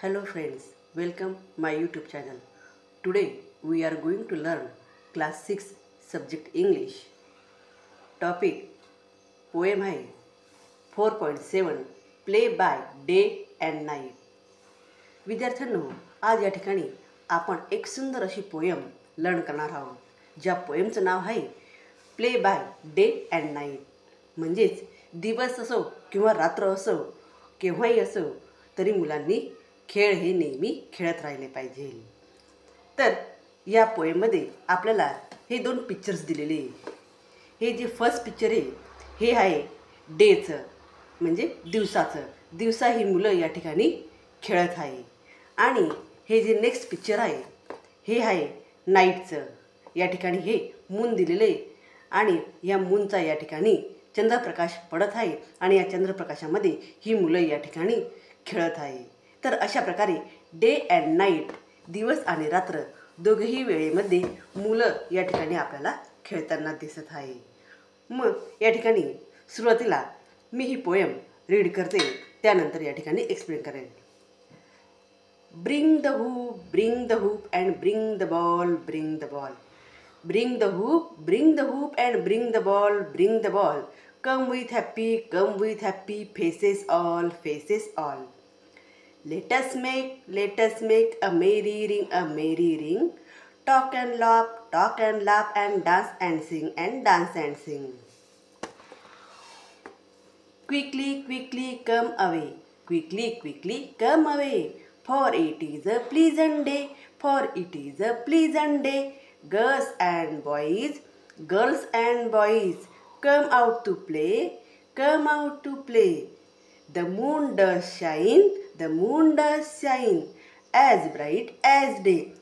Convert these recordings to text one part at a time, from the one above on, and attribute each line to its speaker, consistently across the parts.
Speaker 1: Hello friends, welcome my YouTube channel. Today we are going to learn class 6 subject English. Topic poem आहे 4.7 Play by Day and Night. विद्यार्थ्यांनो, आज या ठिकाणी आपण एक सुंदर अशी पोयम लर्न करणार आहोत. ज्या पोयमचं नाव आहे play by day and night. म्हणजेच दिवस असो किंवा रात्र असो केव्हाही असो तरी मुलांनी खेळ हे नेहमी खेळत राहिले पाहिजे. तर या पोएममध्ये आपल्याला हे दोन पिक्चर्स दिलेले आहे. हे जे फर्स्ट पिक्चर आहे हे आहे डेचं म्हणजे दिवसाचं. दिवसा ही मुलं या ठिकाणी खेळत आहे. आणि हे जे नेक्स्ट पिक्चर आहे हे आहे नाईटचं. या ठिकाणी हे मून दिलेले आहे आणि या मूनचा या ठिकाणी चंद्रप्रकाश पडत आहे आणि या चंद्रप्रकाशामध्ये ही मुलं या ठिकाणी खेळत आहे. तर अशा प्रकारे डे अँड नाईट दिवस आणि रात्र दोघेही वेळेमध्ये मुलं या ठिकाणी आपल्याला खेळताना दिसत आहे. मग या ठिकाणी सुरुवातीला मी ही पोयम रीड करते, त्यानंतर या ठिकाणी एक्सप्लेन करेन. Bring the hoop and bring the ball, bring the ball. Bring the hoop and bring the ball. Come with happy faces all. Let us make a merry ring. Talk and laugh and dance and sing. Quickly come away. For it is a pleasant day. Girls and boys, come out to play. The moon does shine, as bright as day.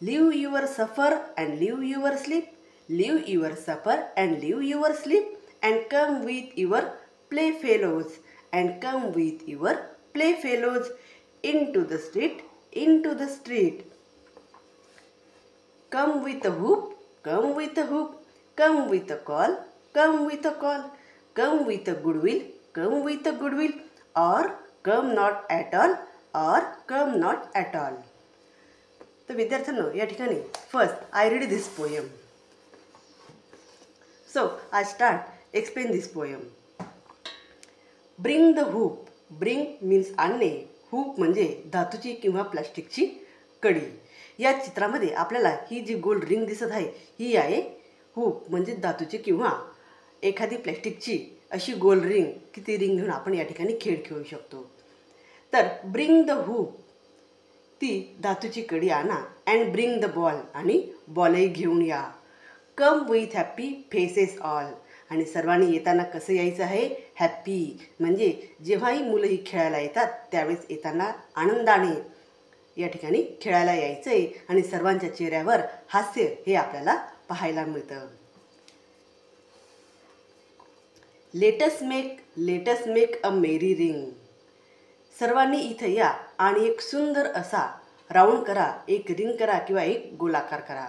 Speaker 1: Leave your supper and leave your sleep, and come with your playfellows, into the street. Come with a hoop, come with a call, come with a goodwill, or come not at all. तर विद्यार्थ्यांनो, या ठिकाणी first I read this poem. So I start explain this poem. Bring the hoop. Bring means आणणे, hoop म्हणजे धातूची किंवा प्लास्टिकची कडी. या चित्रामध्ये आपल्याला ही जी गोल रिंग दिसत आहे ही आहे हूप म्हणजे धातूची किंवा एखादी प्लास्टिकची अशी गोल रिंग की ती रिंग घेऊन आपण या ठिकाणी खेळ खेळू शकतो. तर ब्रिंग द हूप ती धातूची कडी आणा, अँड ब्रिंग द बॉल आणि बॉलही घेऊन या. Come with happy faces all. आणि सर्वांनी येताना कसं यायचं आहे? हॅप्पी. म्हणजे जेव्हाही मुलं ही खेळायला येतात त्यावेळेस येताना आनंदाने या ठिकाणी खेळायला यायचं आहे आणि सर्वांच्या चेहऱ्यावर हास्य हे आपल्याला पाहायला मिळतं. Let's make a merry ring. सर्वांनी इथं या आणि एक सुंदर असा राऊंड करा, एक रिंग करा किंवा एक गोलाकार करा.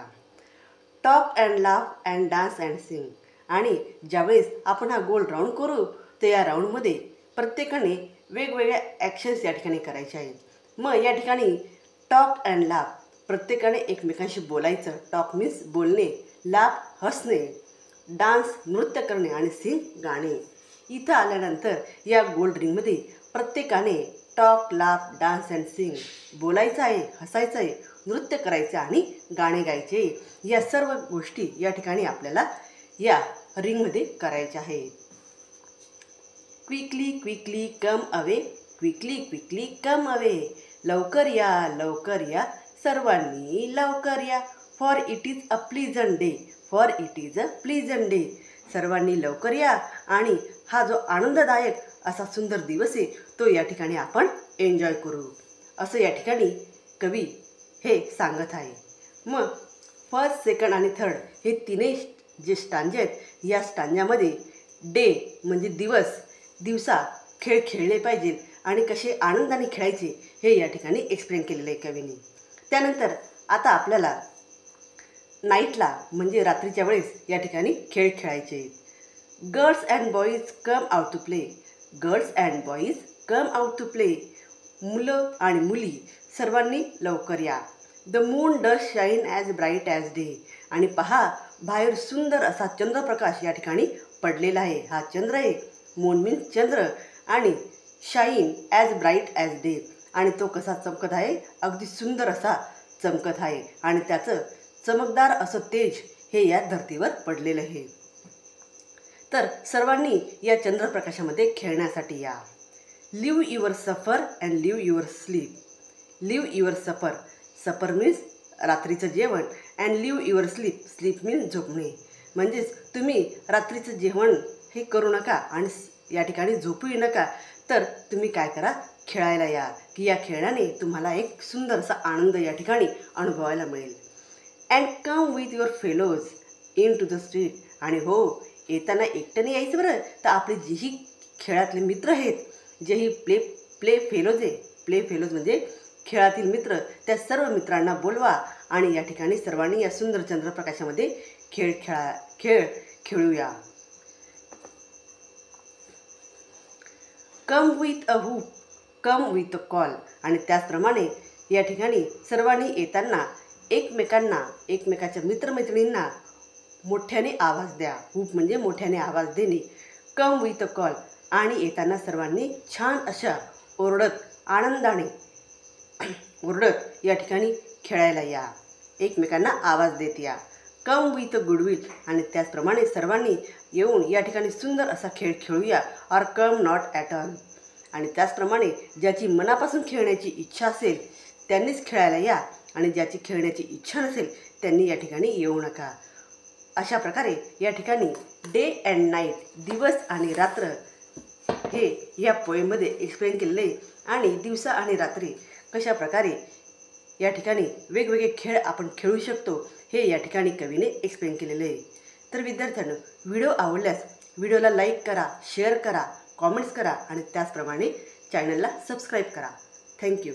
Speaker 1: Talk and laugh and dance and sing. आणि ज्यावेळेस आपण हा गोल राऊंड करू तर या राऊंडमध्ये प्रत्येकाने वेगवेगळ्या ॲक्शन्स या ठिकाणी करायचे आहेत. मग या ठिकाणी टॉक अँड लाफ, प्रत्येकाने एकमेकांशी बोलायचं. टॉक मीन्स बोलणे, लाफ हसणे, डान्स नृत्य करणे आणि सिंग गाणे. इथं आल्यानंतर या गोल रिंगमध्ये प्रत्येकाने talk, laugh, dance and sing बोलायचं आहे, हसायचं आहे, नृत्य करायचं आणि गाणे गायचे. या सर्व गोष्टी या ठिकाणी आपल्याला या रिंगमध्ये करायच्या आहेत. क्विकली कम अवे. लवकर या सर्वांनी लवकर या. For it is a pleasant day. सर्वांनी लवकर या आणि हा जो आनंददायक असा सुंदर दिवस आहे तो या ठिकाणी आपण एन्जॉय करू, असं या ठिकाणी कवी हे सांगत आहे. मग फर्स्ट, सेकंड आणि थर्ड हे तिन्ही जे स्टांजे आहेत या स्टांजामध्ये डे म्हणजे दिवसा खेळ खेळले पाहिजे आणि कसे आनंदाने खेळायचे हे या ठिकाणी एक्सप्लेन केलेलं आहे कवीने. त्यानंतर आता आपल्याला नाईटला म्हणजे रात्रीच्या वेळेस या ठिकाणी खेळ खेळायचे. Girls and boys come out to play. Girls and boys come out to play. मुलं आणि मुली सर्वांनी लवकर या. The moon does shine as bright as day. आणि पहा, बाहेर सुंदर असा चंद्रप्रकाश या ठिकाणी पडलेला आहे. हा चंद्र आहे. मून मीन्स चंद्र आणि shine as bright as day. आणि तो कसा चमकत आहे? अगदी सुंदर असा चमकत आहे. आणि त्याचं चमकदार असं तेज हे या धर्तीवर पडलेलं आहे. तर सर्वांनी या चंद्रप्रकाशामध्ये खेळण्यासाठी या. Leave your supper and leave your sleep. Leave your supper. Supper means रात्रीचं जेवण and leave your sleep. Sleep means झोपणे. म्हणजेच तुम्ही रात्रीचं जेवण हे करू नका आणि या ठिकाणी झोपूही नका. तर तुम्ही काय करा? खेळायला या, की या खेळण्याने तुम्हाला एक सुंदर असा आनंद या ठिकाणी अनुभवायला मिळेल. And come with your fellows into the street. आणि हो, येताना एकट्याने यायचं बरं. तर आपले जेही खेळातले मित्र आहेत, जेही प्ले फेलोज आहे, प्ले फेलोज म्हणजे खेळातील मित्र, त्या सर्व मित्रांना बोलवा आणि या ठिकाणी सर्वांनी या सुंदर चंद्रप्रकाशामध्ये खेळ खेळूया. Come with a whoop, come with a call. आणि त्याचप्रमाणे या ठिकाणी सर्वांनी येताना एकमेकाच्या मित्रमैत्रिणींना मोठ्याने आवाज द्या. हुप म्हणजे मोठ्याने आवाज देणे. कम विथ अ कॉल. आणि येताना सर्वांनी छान अशा आनंदाने ओरडत या ठिकाणी खेळायला या. एकमेकांना आवाज देत या. Come with a goodwill. आणि त्याचप्रमाणे सर्वांनी येऊन या ठिकाणी सुंदर असा खेळ खेळूया. Or come not at all. आणि त्याचप्रमाणे ज्याची मनापासून खेळण्याची इच्छा असेल त्यांनीच खेळायला या आणि ज्याची खेळण्याची इच्छा नसेल त्यांनी या ठिकाणी येऊ नका. अशा प्रकारे या ठिकाणी डे अँड नाईट, दिवस आणि रात्र हे या पोएममध्ये एक्सप्लेन केलेले आहे. आणि दिवसा आणि रात्री कशा प्रकारे या ठिकाणी वेगवेगळे खेळ आपण खेळू शकतो हे या ठिकाणी कवीने एक्सप्लेन केलेले आहे. तर विद्यार्थ्यांनो, व्हिडिओ आवडल्यास व्हिडिओला लाईक करा, शेअर करा, कॉमेंट्स करा आणि त्याचप्रमाणे चॅनलला सबस्क्राईब करा. थँक्यू.